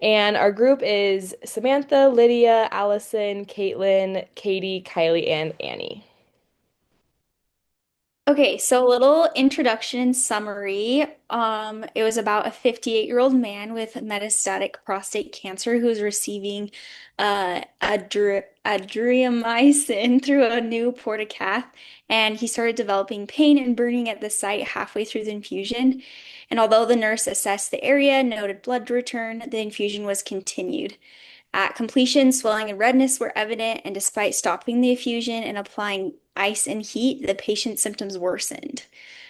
And our group is Samantha, Lydia, Allison, Caitlin, Katie, Kylie, and Annie. Okay, so a little introduction and summary. It was about a 58-year-old man with metastatic prostate cancer who was receiving adriamycin through a new portacath, and he started developing pain and burning at the site halfway through the infusion. And although the nurse assessed the area, noted blood return, the infusion was continued. At completion, swelling and redness were evident, and despite stopping the effusion and applying ice and heat, the patient's symptoms worsened.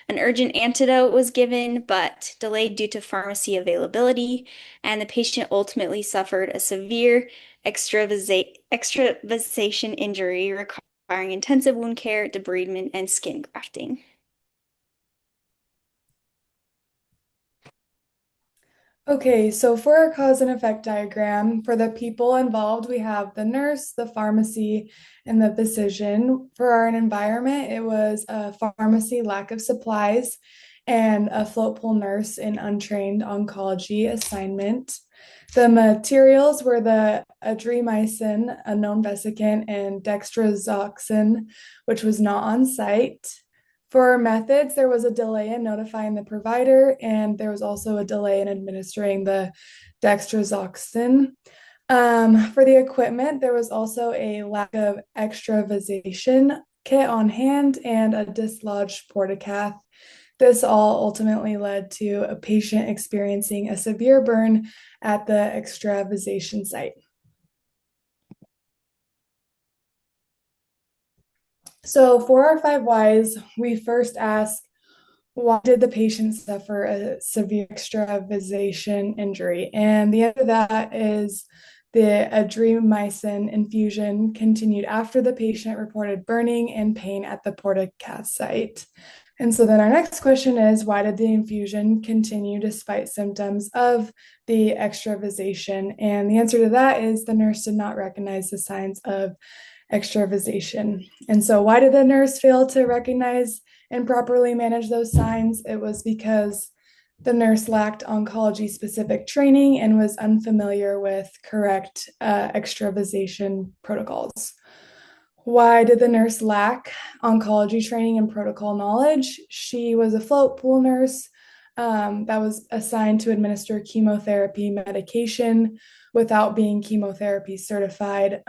An urgent antidote was given, but delayed due to pharmacy availability, and the patient ultimately suffered a severe extravasation injury requiring intensive wound care, debridement, and skin grafting. Okay, so for our cause and effect diagram, for the people involved, we have the nurse, the pharmacy, and the physician. For our environment, it was a pharmacy lack of supplies and a float pool nurse in untrained oncology assignment. The materials were the adriamycin, a known vesicant, and dextrazoxin, which was not on site. For methods, there was a delay in notifying the provider, and there was also a delay in administering the dextrazoxin. For the equipment, there was also a lack of extravasation kit on hand and a dislodged portacath. This all ultimately led to a patient experiencing a severe burn at the extravasation site. So, for our five whys, we first ask, why did the patient suffer a severe extravasation injury? And the answer to that is the adriamycin infusion continued after the patient reported burning and pain at the portacath site. And so then our next question is, why did the infusion continue despite symptoms of the extravasation? And the answer to that is the nurse did not recognize the signs of extravasation. And so why did the nurse fail to recognize and properly manage those signs? It was because the nurse lacked oncology specific training and was unfamiliar with correct extravasation protocols. Why did the nurse lack oncology training and protocol knowledge? She was a float pool nurse that was assigned to administer chemotherapy medication without being chemotherapy certified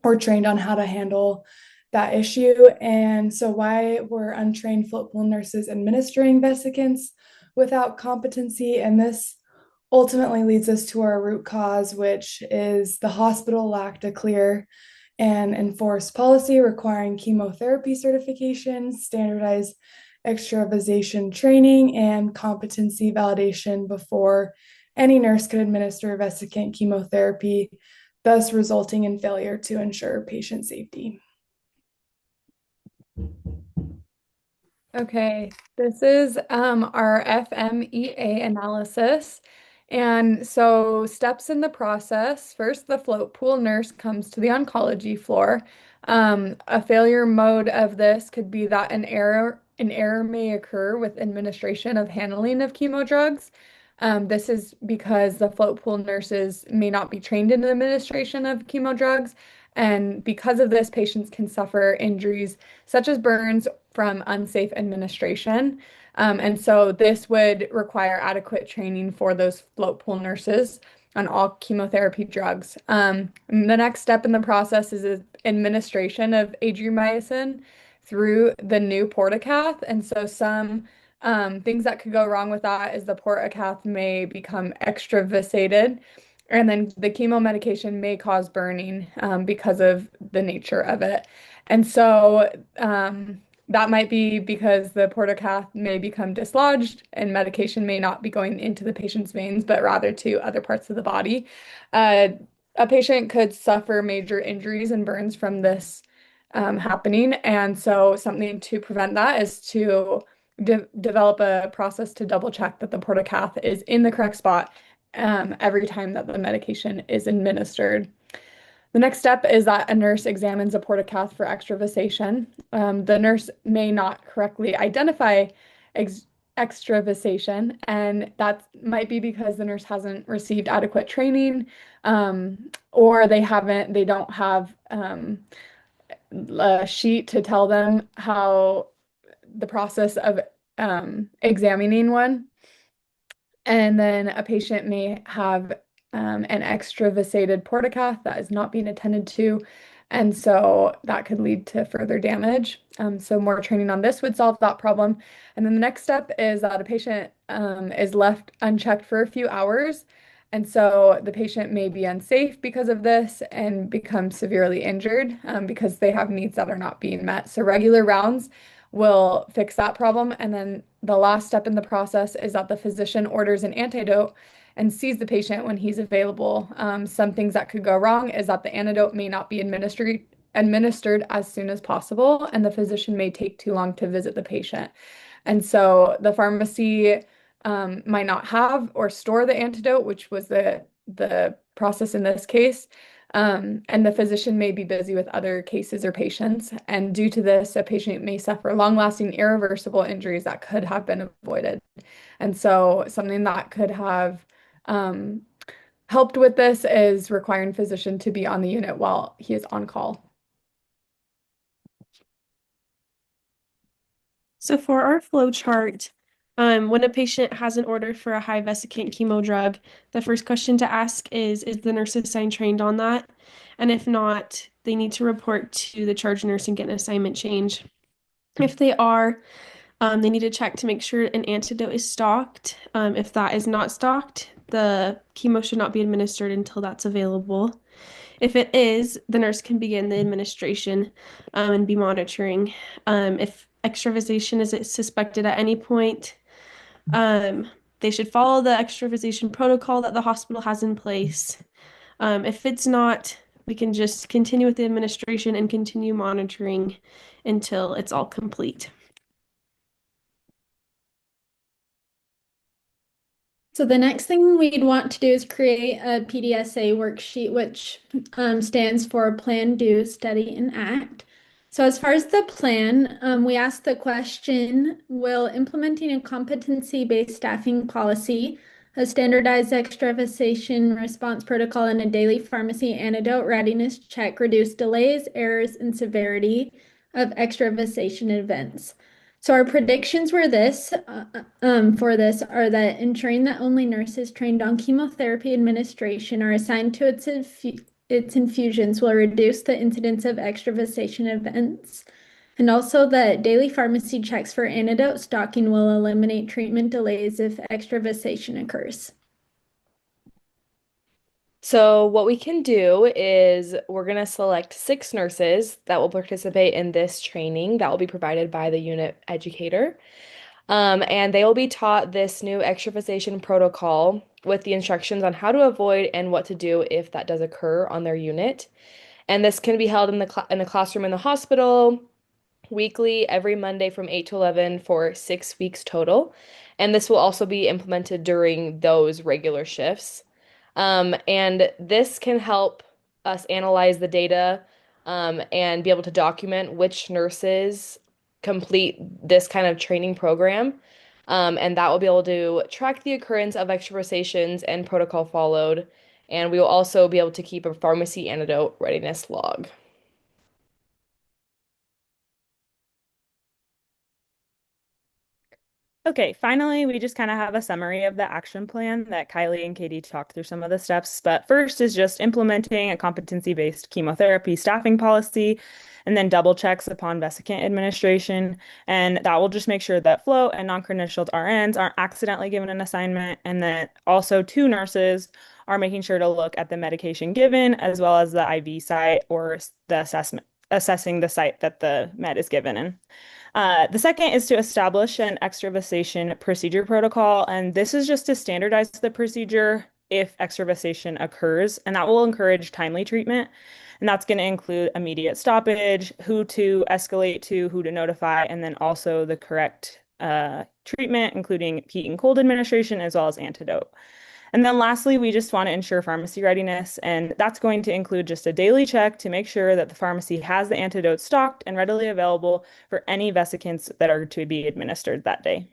or trained on how to handle that issue. And so, why were untrained float pool nurses administering vesicants without competency? And this ultimately leads us to our root cause, which is the hospital lacked a clear and enforced policy requiring chemotherapy certification, standardized extravasation training, and competency validation before any nurse could administer vesicant chemotherapy, thus resulting in failure to ensure patient safety. Okay, this is our FMEA analysis. And so, steps in the process. First, the float pool nurse comes to the oncology floor. A failure mode of this could be that an error may occur with administration of handling of chemo drugs. This is because the float pool nurses may not be trained in the administration of chemo drugs. And because of this, patients can suffer injuries such as burns from unsafe administration. And so this would require adequate training for those float pool nurses on all chemotherapy drugs. The next step in the process is administration of adriamycin through the new portacath. And so some things that could go wrong with that is the portacath may become extravasated. And then the chemo medication may cause burning because of the nature of it. And so that might be because the portacath may become dislodged and medication may not be going into the patient's veins, but rather to other parts of the body. Uh, a patient could suffer major injuries and burns from this happening. And so something to prevent that is to develop a process to double check that the portacath is in the correct spot every time that the medication is administered. The next step is that a nurse examines a portacath for extravasation. The nurse may not correctly identify extravasation, and that might be because the nurse hasn't received adequate training, or they don't have a sheet to tell them how the process of examining one. And then a patient may have an extravasated portacath that is not being attended to. And so that could lead to further damage. So more training on this would solve that problem. And then the next step is that a patient is left unchecked for a few hours. And so the patient may be unsafe because of this and become severely injured because they have needs that are not being met. So regular rounds will fix that problem. And then the last step in the process is that the physician orders an antidote and sees the patient when he's available. Some things that could go wrong is that the antidote may not be administered as soon as possible, and the physician may take too long to visit the patient. And so the pharmacy might not have or store the antidote, which was the process in this case. And the physician may be busy with other cases or patients. And due to this, a patient may suffer long-lasting irreversible injuries that could have been avoided. And so something that could have helped with this is requiring physician to be on the unit while he is on call. So for our flow chart, when a patient has an order for a high vesicant chemo drug, the first question to ask is the nurse assigned trained on that? And if not, they need to report to the charge nurse and get an assignment change. If they are, they need to check to make sure an antidote is stocked. If that is not stocked, the chemo should not be administered until that's available. If it is, the nurse can begin the administration and be monitoring. If extravasation is suspected at any point, they should follow the extravasation protocol that the hospital has in place. If it's not, we can just continue with the administration and continue monitoring until it's all complete. So the next thing we'd want to do is create a PDSA worksheet, which stands for Plan, Do, Study, and Act. So as far as the plan, we asked the question, will implementing a competency-based staffing policy, a standardized extravasation response protocol, and a daily pharmacy antidote readiness check reduce delays, errors, and severity of extravasation events? So our predictions were for this are that ensuring that only nurses trained on chemotherapy administration are assigned to its infusions will reduce the incidence of extravasation events, and also that daily pharmacy checks for antidote stocking will eliminate treatment delays if extravasation occurs. So what we can do is we're going to select 6 nurses that will participate in this training that will be provided by the unit educator. And they will be taught this new extravasation protocol with the instructions on how to avoid and what to do if that does occur on their unit. And this can be held in the classroom in the hospital weekly, every Monday from 8 to 11 for 6 weeks total. And this will also be implemented during those regular shifts. And this can help us analyze the data and be able to document which nurses complete this kind of training program. And that will be able to track the occurrence of extravasations and protocol followed. And we will also be able to keep a pharmacy antidote readiness log. Okay, finally, we just kind of have a summary of the action plan that Kylie and Katie talked through some of the steps. But first is just implementing a competency-based chemotherapy staffing policy, and then double checks upon vesicant administration. And that will just make sure that float and non-credentialed RNs aren't accidentally given an assignment. And then also 2 nurses are making sure to look at the medication given as well as the IV site or the assessing the site that the med is given in. The second is to establish an extravasation procedure protocol, and this is just to standardize the procedure if extravasation occurs, and that will encourage timely treatment. And that's going to include immediate stoppage, who to escalate to, who to notify, and then also the correct treatment, including heat and cold administration, as well as antidote. And then lastly, we just want to ensure pharmacy readiness, and that's going to include just a daily check to make sure that the pharmacy has the antidote stocked and readily available for any vesicants that are to be administered that day.